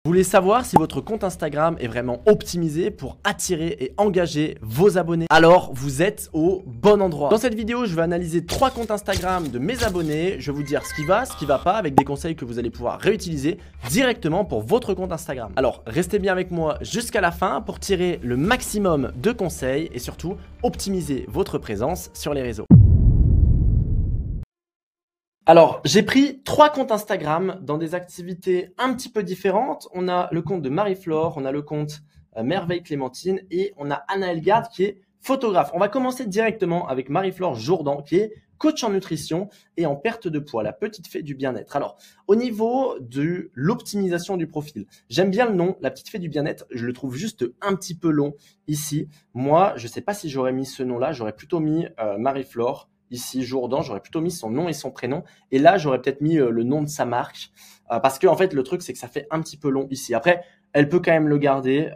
Vous voulez savoir si votre compte Instagram est vraiment optimisé pour attirer et engager vos abonnés? Alors vous êtes au bon endroit. Dans cette vidéo, je vais analyser 3 comptes Instagram de mes abonnés. Je vais vous dire ce qui va pas avec des conseils que vous allez pouvoir réutiliser directement pour votre compte Instagram. Alors restez bien avec moi jusqu'à la fin pour tirer le maximum de conseils et surtout optimiser votre présence sur les réseaux. Alors, j'ai pris 3 comptes Instagram dans des activités un petit peu différentes. On a le compte de Marie-Flore, on a le compte Merveille Clémentine et on a Anna Elgarde qui est photographe. On va commencer directement avec Marie-Flore Jourdan qui est coach en nutrition et en perte de poids, la petite fée du bien-être. Alors, au niveau de l'optimisation du profil, j'aime bien le nom, la petite fée du bien-être. Je le trouve juste un petit peu long ici. Moi, je ne sais pas si j'aurais mis ce nom-là. J'aurais plutôt mis Marie-Flore. Ici, Jourdan, j'aurais plutôt mis son nom et son prénom. Et là, j'aurais peut-être mis le nom de sa marque. Parce que en fait, le truc, c'est que ça fait un petit peu long ici. Après, elle peut quand même le garder,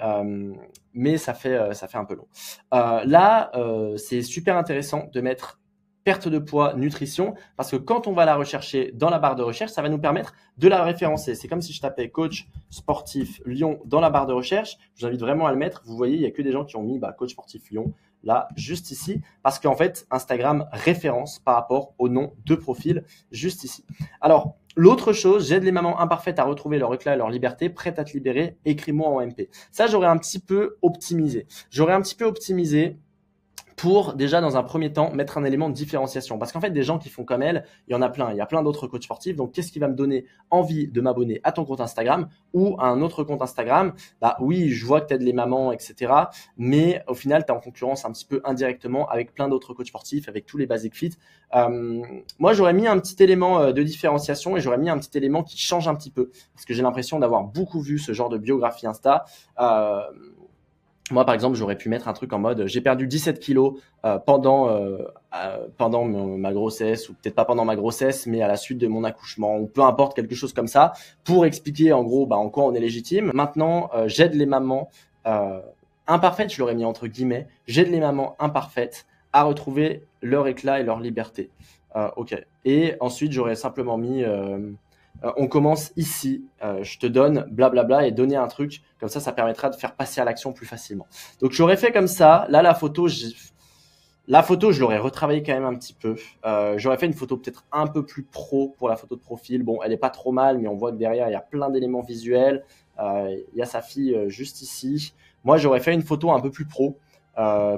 mais ça fait un peu long. Là, c'est super intéressant de mettre perte de poids, nutrition, parce que quand on va la rechercher dans la barre de recherche, ça va nous permettre de la référencer. C'est comme si je tapais coach sportif Lyon dans la barre de recherche. Je vous invite vraiment à le mettre. Vous voyez, il n'y a que des gens qui ont mis coach sportif Lyon là, juste ici, parce qu'en fait, Instagram référence par rapport au nom de profil juste ici. Alors, l'autre chose, j'aide les mamans imparfaites à retrouver leur éclat et leur liberté, prêtes à te libérer, écris-moi en MP. Ça, j'aurais un petit peu optimisé. Pour déjà dans un premier temps mettre un élément de différenciation. Parce qu'en fait, des gens qui font comme elle, il y en a plein. Il y a plein d'autres coachs sportifs. Donc, qu'est-ce qui va me donner envie de m'abonner à ton compte Instagram ou à un autre compte Instagram? Oui, je vois que tu aides les mamans, etc. Mais au final, tu es en concurrence un petit peu indirectement avec plein d'autres coachs sportifs, avec tous les Basic Fit. Moi, j'aurais mis un petit élément de différenciation et j'aurais mis un petit élément qui change un petit peu. Parce que j'ai l'impression d'avoir beaucoup vu ce genre de biographie Insta. Moi, par exemple, j'aurais pu mettre un truc en mode j'ai perdu 17 kilos pendant ma grossesse, ou peut-être pas pendant ma grossesse, mais à la suite de mon accouchement, ou peu importe, quelque chose comme ça, pour expliquer en gros en quoi on est légitime. Maintenant, j'aide les mamans imparfaites, je l'aurais mis entre guillemets, j'aide les mamans imparfaites à retrouver leur éclat et leur liberté. Ok. Et ensuite, j'aurais simplement mis on commence ici, je te donne blablabla et donner un truc, comme ça permettra de faire passer à l'action plus facilement. Donc j'aurais fait comme ça. Là, la photo, je l'aurais retravaillé quand même un petit peu. J'aurais fait une photo peut-être un peu plus pro pour la photo de profil. Bon, elle est pas trop mal, mais on voit que derrière, il y a plein d'éléments visuels. Il y a sa fille juste ici. Moi, j'aurais fait une photo un peu plus pro.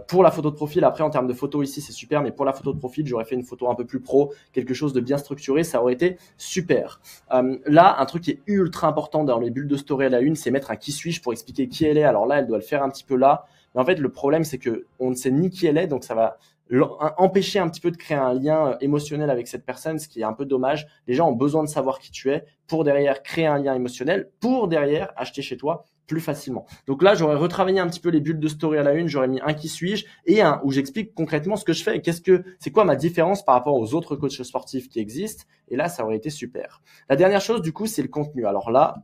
Pour la photo de profil, après en termes de photo ici c'est super, mais pour la photo de profil j'aurais fait une photo un peu plus pro, quelque chose de bien structuré, ça aurait été super. Là, un truc qui est ultra important dans les bulles de story à la une, c'est mettre un qui suis-je pour expliquer qui elle est. Alors là, elle doit le faire un petit peu là, mais en fait le problème c'est que on ne sait ni qui elle est, donc ça va empêcher un petit peu de créer un lien émotionnel avec cette personne, ce qui est un peu dommage. Les gens ont besoin de savoir qui tu es pour derrière créer un lien émotionnel, pour derrière acheter chez toi plus facilement. Donc là, j'aurais retravaillé un petit peu les bulles de story à la une, j'aurais mis un qui suis-je et un où j'explique concrètement ce que je fais et c'est quoi ma différence par rapport aux autres coachs sportifs qui existent. Et là, ça aurait été super. La dernière chose, du coup, c'est le contenu. Alors là,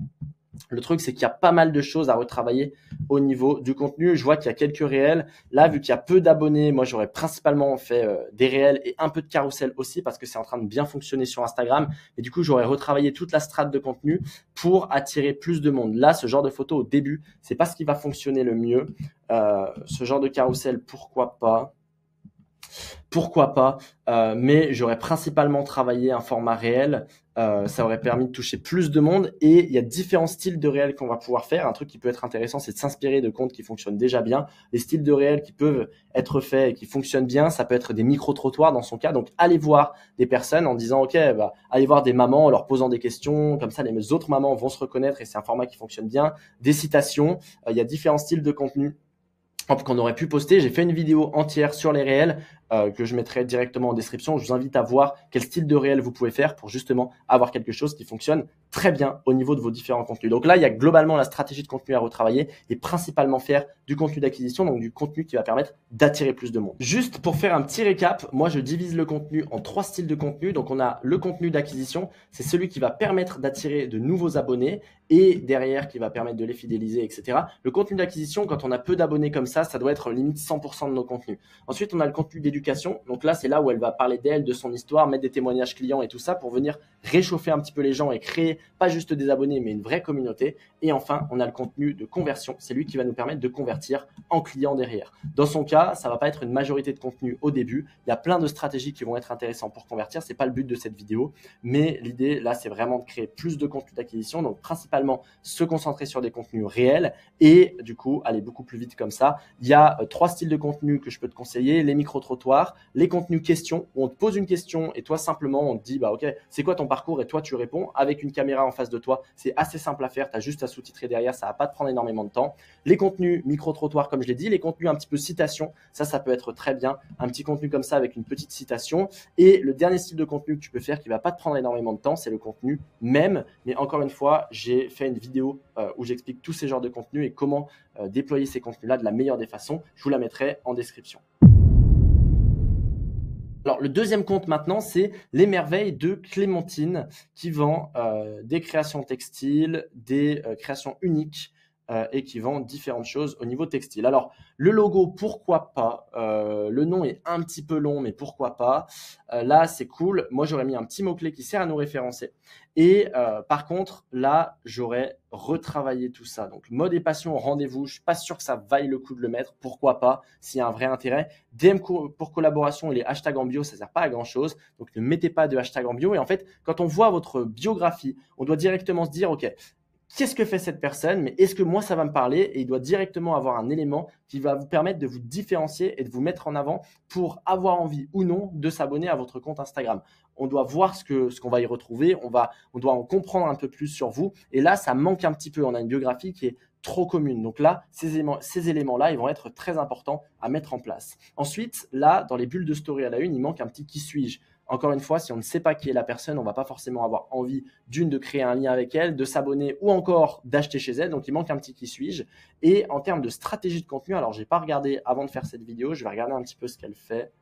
le truc, c'est qu'il y a pas mal de choses à retravailler au niveau du contenu. Je vois qu'il y a quelques réels. Là, vu qu'il y a peu d'abonnés, moi, j'aurais principalement fait des réels et un peu de carrousel aussi parce que c'est en train de bien fonctionner sur Instagram. Et du coup, j'aurais retravaillé toute la strate de contenu pour attirer plus de monde. Là, ce genre de photo au début, c'est pas ce qui va fonctionner le mieux. Ce genre de carrousel, pourquoi pas? Mais j'aurais principalement travaillé un format réel. Ça aurait permis de toucher plus de monde et il y a différents styles de réel qu'on va pouvoir faire. Un truc qui peut être intéressant, c'est de s'inspirer de comptes qui fonctionnent déjà bien. Les styles de réel qui peuvent être faits et qui fonctionnent bien, ça peut être des micro-trottoirs dans son cas. Donc, allez voir des personnes en disant, OK, allez voir des mamans en leur posant des questions. Comme ça, les autres mamans vont se reconnaître et c'est un format qui fonctionne bien. Des citations. Il y a différents styles de contenu qu'on aurait pu poster. J'ai fait une vidéo entière sur les réels que je mettrai directement en description. Je vous invite à voir quel style de réel vous pouvez faire pour justement avoir quelque chose qui fonctionne très bien au niveau de vos différents contenus. Donc là, il y a globalement la stratégie de contenu à retravailler et principalement faire du contenu d'acquisition, donc du contenu qui va permettre d'attirer plus de monde. Juste pour faire un petit récap, moi je divise le contenu en 3 styles de contenu. Donc on a le contenu d'acquisition, c'est celui qui va permettre d'attirer de nouveaux abonnés et derrière qui va permettre de les fidéliser, etc. Le contenu d'acquisition, quand on a peu d'abonnés comme ça doit être limite 100% de nos contenus. Ensuite, on a le contenu d'éducation éducation. Donc là, c'est là où elle va parler d'elle, de son histoire, mettre des témoignages clients et tout ça pour venir réchauffer un petit peu les gens et créer pas juste des abonnés, mais une vraie communauté. Et enfin, on a le contenu de conversion. C'est lui qui va nous permettre de convertir en clients derrière. Dans son cas, ça va pas être une majorité de contenu au début. Il y a plein de stratégies qui vont être intéressantes pour convertir. C'est pas le but de cette vidéo, mais l'idée là, c'est vraiment de créer plus de contenu d'acquisition. Donc principalement se concentrer sur des contenus réels et du coup aller beaucoup plus vite comme ça. Il y a 3 styles de contenu que je peux te conseiller: les micro-trottoirs, les contenus questions où on te pose une question et toi simplement on te dit bah ok, c'est quoi ton parcours et toi tu réponds avec une caméra en face de toi. C'est assez simple à faire, tu as juste à sous-titrer derrière, ça va pas te prendre énormément de temps. Les contenus micro-trottoirs comme je l'ai dit, les contenus un petit peu citation, ça peut être très bien, un petit contenu comme ça avec une petite citation. Et le dernier style de contenu que tu peux faire qui va pas te prendre énormément de temps, c'est le contenu mème. Mais encore une fois, j'ai fait une vidéo où j'explique tous ces genres de contenus et comment déployer ces contenus-là de la meilleure des façons. Je vous la mettrai en description. Alors, le deuxième compte maintenant, c'est Les Merveilles de Clémentine qui vend des créations textiles, des créations uniques et qui vend différentes choses au niveau textile. Alors, le logo, pourquoi pas. Le nom est un petit peu long, mais pourquoi pas. Là, c'est cool. Moi, j'aurais mis un petit mot-clé qui sert à nous référencer. Et par contre, là, j'aurais retravaillé tout ça. Donc, mode et passion au rendez-vous. Je suis pas sûr que ça vaille le coup de le mettre. Pourquoi pas, s'il y a un vrai intérêt. DM pour collaboration et les hashtags en bio, ça sert pas à grand-chose. Donc, ne mettez pas de hashtag en bio. Et en fait, quand on voit votre biographie, on doit directement se dire, OK, qu'est-ce que fait cette personne, mais est-ce que moi ça va me parler? Et il doit directement avoir un élément qui va vous permettre de vous différencier et de vous mettre en avant pour avoir envie ou non de s'abonner à votre compte Instagram. On doit voir ce qu'on va y retrouver, on doit en comprendre un peu plus sur vous. Et là, ça manque un petit peu. On a une biographie qui est trop commune. Donc là, ces éléments-là, ils vont être très importants à mettre en place. Ensuite, là, dans les bulles de story à la une, il manque un petit qui suis-je. Encore une fois, si on ne sait pas qui est la personne, on ne va pas forcément avoir envie de créer un lien avec elle, de s'abonner ou encore d'acheter chez elle. Donc, il manque un petit qui suis-je. Et en termes de stratégie de contenu, alors je n'ai pas regardé avant de faire cette vidéo, je vais regarder un petit peu ce qu'elle fait.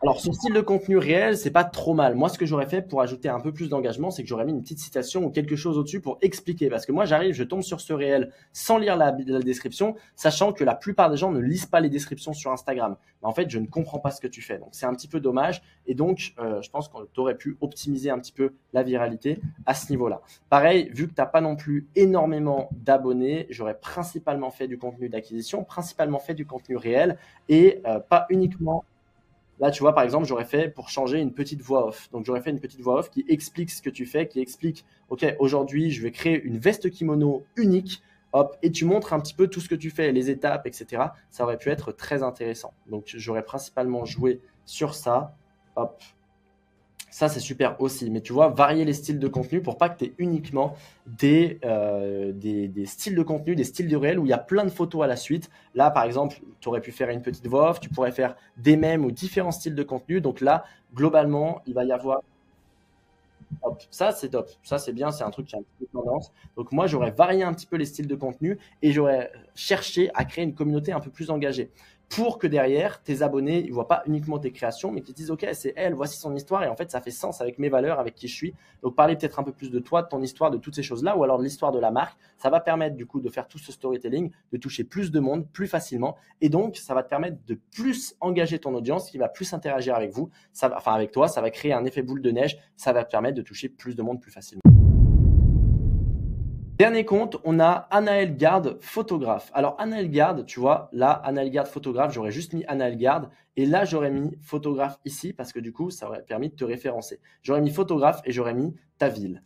Alors, son style de contenu réel, c'est pas trop mal. Moi, ce que j'aurais fait pour ajouter un peu plus d'engagement, c'est que j'aurais mis une petite citation ou quelque chose au-dessus pour expliquer. Parce que moi, j'arrive, je tombe sur ce réel sans lire la description, sachant que la plupart des gens ne lisent pas les descriptions sur Instagram. Mais en fait, je ne comprends pas ce que tu fais. Donc, c'est un petit peu dommage. Et donc, je pense qu'on aurait pu optimiser un petit peu la viralité à ce niveau-là. Pareil, vu que tu n'as pas non plus énormément d'abonnés, j'aurais principalement fait du contenu d'acquisition, principalement fait du contenu réel et pas uniquement. Là, tu vois, par exemple, j'aurais fait pour changer une petite voix off. Donc, j'aurais fait une petite voix off qui explique ce que tu fais, qui explique, OK, aujourd'hui, je vais créer une veste kimono unique. Hop, et tu montres un petit peu tout ce que tu fais, les étapes, etc. Ça aurait pu être très intéressant. Donc, j'aurais principalement joué sur ça. Hop. Ça, c'est super aussi. Mais tu vois, varier les styles de contenu pour pas que tu aies uniquement des styles de contenu, des styles de réel où il y a plein de photos à la suite. Là, par exemple, tu aurais pu faire une petite voix off, tu pourrais faire des mèmes ou différents styles de contenu. Donc là, globalement, il va y avoir. Hop, ça, c'est top. Ça, c'est bien. C'est un truc qui a un petit peu tendance. Donc moi, j'aurais varié un petit peu les styles de contenu et j'aurais cherché à créer une communauté un peu plus engagée pour que derrière, tes abonnés ne voient pas uniquement tes créations, mais qu'ils disent, OK, c'est elle, voici son histoire. Et en fait, ça fait sens avec mes valeurs, avec qui je suis. Donc, parler peut-être un peu plus de toi, de ton histoire, de toutes ces choses-là, ou alors de l'histoire de la marque. Ça va permettre du coup de faire tout ce storytelling, de toucher plus de monde plus facilement. Et donc, ça va te permettre de plus engager ton audience qui va plus interagir avec vous, enfin avec toi. Ça va créer un effet boule de neige. Ça va te permettre de toucher plus de monde plus facilement. Dernier compte, on a Anaël Garde, photographe. Alors, Anaël Garde, tu vois, là, Anaël Garde, photographe, j'aurais juste mis Anaël Garde. Et là, j'aurais mis photographe ici parce que du coup, ça aurait permis de te référencer. J'aurais mis photographe et j'aurais mis ta ville.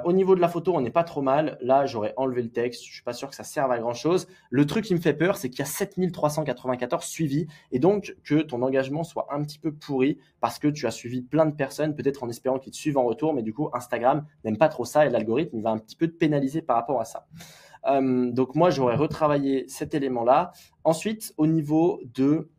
Au niveau de la photo, on n'est pas trop mal. Là, j'aurais enlevé le texte. Je suis pas sûr que ça serve à grand chose. Le truc qui me fait peur, c'est qu'il y a 7394 suivis et donc que ton engagement soit un petit peu pourri parce que tu as suivi plein de personnes, peut-être en espérant qu'ils te suivent en retour. Mais du coup, Instagram n'aime pas trop ça et l'algorithme, il va un petit peu te pénaliser par rapport à ça. Donc moi, j'aurais retravaillé cet élément-là. Ensuite, au niveau de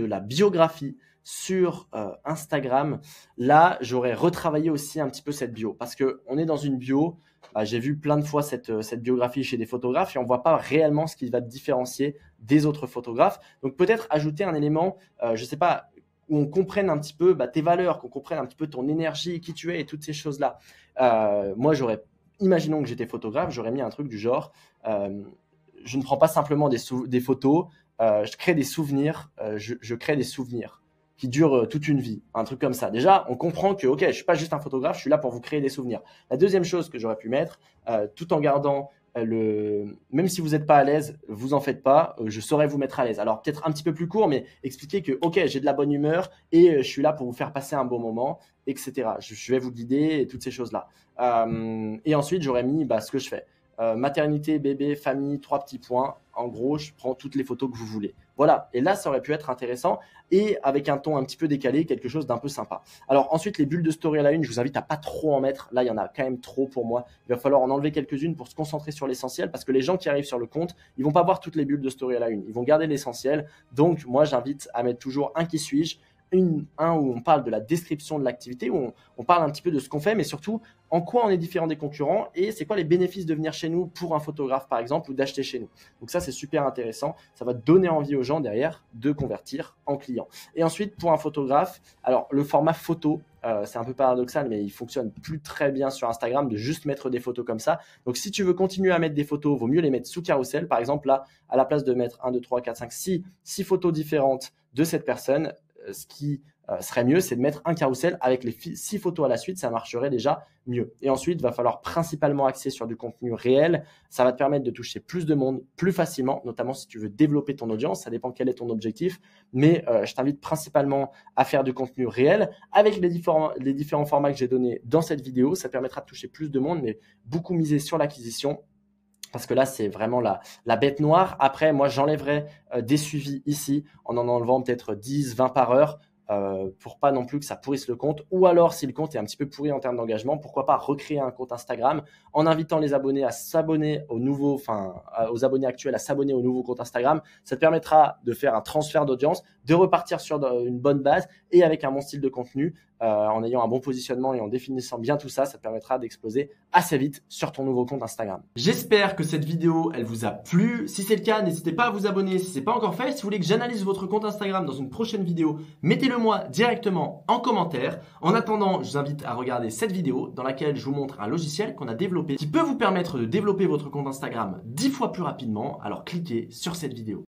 la biographie sur Instagram, là, j'aurais retravaillé aussi un petit peu cette bio parce qu'on est dans une bio. J'ai vu plein de fois cette biographie chez des photographes et on ne voit pas réellement ce qui va te différencier des autres photographes. Donc, peut-être ajouter un élément, je ne sais pas, où on comprenne un petit peu tes valeurs, qu'on comprenne un petit peu ton énergie, qui tu es et toutes ces choses-là. Moi, imaginons que j'étais photographe, j'aurais mis un truc du genre je ne prends pas simplement des photos, je crée des souvenirs, je crée des souvenirs qui durent toute une vie, un truc comme ça. Déjà, on comprend que, ok, je suis pas juste un photographe, je suis là pour vous créer des souvenirs. La deuxième chose que j'aurais pu mettre, tout en gardant même si vous n'êtes pas à l'aise, vous en faites pas, je saurais vous mettre à l'aise. Alors peut-être un petit peu plus court, mais expliquer que, ok, j'ai de la bonne humeur et je suis là pour vous faire passer un bon moment, etc. Je vais vous guider et toutes ces choses-là. Et ensuite, j'aurais mis ce que je fais. Maternité, bébé, famille, 3 petits points. En gros, je prends toutes les photos que vous voulez. Voilà. Et là, ça aurait pu être intéressant et avec un ton un petit peu décalé, quelque chose d'un peu sympa. Alors ensuite, les bulles de story à la une, je vous invite à pas trop en mettre. Là, il y en a quand même trop pour moi. Il va falloir en enlever quelques-unes pour se concentrer sur l'essentiel parce que les gens qui arrivent sur le compte, ils vont pas voir toutes les bulles de story à la une. Ils vont garder l'essentiel. Donc, moi, j'invite à mettre toujours un qui suis-je, un où on parle de la description de l'activité, où on parle un petit peu de ce qu'on fait, mais surtout en quoi on est différent des concurrents et c'est quoi les bénéfices de venir chez nous pour un photographe par exemple ou d'acheter chez nous. Donc ça, c'est super intéressant. Ça va donner envie aux gens derrière de convertir en clients. Et ensuite, pour un photographe, alors le format photo, c'est un peu paradoxal, mais il fonctionne plus très bien sur Instagram de juste mettre des photos comme ça. Donc si tu veux continuer à mettre des photos, vaut mieux les mettre sous carrousel. Par exemple, là, à la place de mettre 1, 2, 3, 4, 5, 6 photos différentes de cette personne, ce qui serait mieux, c'est de mettre un carrousel avec les 6 photos à la suite, ça marcherait déjà mieux. Et ensuite, il va falloir principalement axer sur du contenu réel. Ça va te permettre de toucher plus de monde plus facilement, notamment si tu veux développer ton audience. Ça dépend quel est ton objectif. Mais je t'invite principalement à faire du contenu réel avec les différents formats que j'ai donnés dans cette vidéo. Ça permettra de toucher plus de monde, mais beaucoup miser sur l'acquisition. Parce que là, c'est vraiment la bête noire. Après, moi, j'enlèverai des suivis ici en enlevant peut-être 10, 20 par heure pour pas non plus que ça pourrisse le compte. Ou alors, si le compte est un petit peu pourri en termes d'engagement, pourquoi pas recréer un compte Instagram en invitant les abonnés à s'abonner aux abonnés actuels à s'abonner au nouveau compte Instagram. Ça te permettra de faire un transfert d'audience, de repartir sur une bonne base et avec un bon style de contenu, en ayant un bon positionnement et en définissant bien tout ça, ça te permettra d'exploser assez vite sur ton nouveau compte Instagram. J'espère que cette vidéo, elle vous a plu. Si c'est le cas, n'hésitez pas à vous abonner si ce n'est pas encore fait. Si vous voulez que j'analyse votre compte Instagram dans une prochaine vidéo, mettez-le moi directement en commentaire. En attendant, je vous invite à regarder cette vidéo dans laquelle je vous montre un logiciel qu'on a développé qui peut vous permettre de développer votre compte Instagram 10 fois plus rapidement. Alors cliquez sur cette vidéo.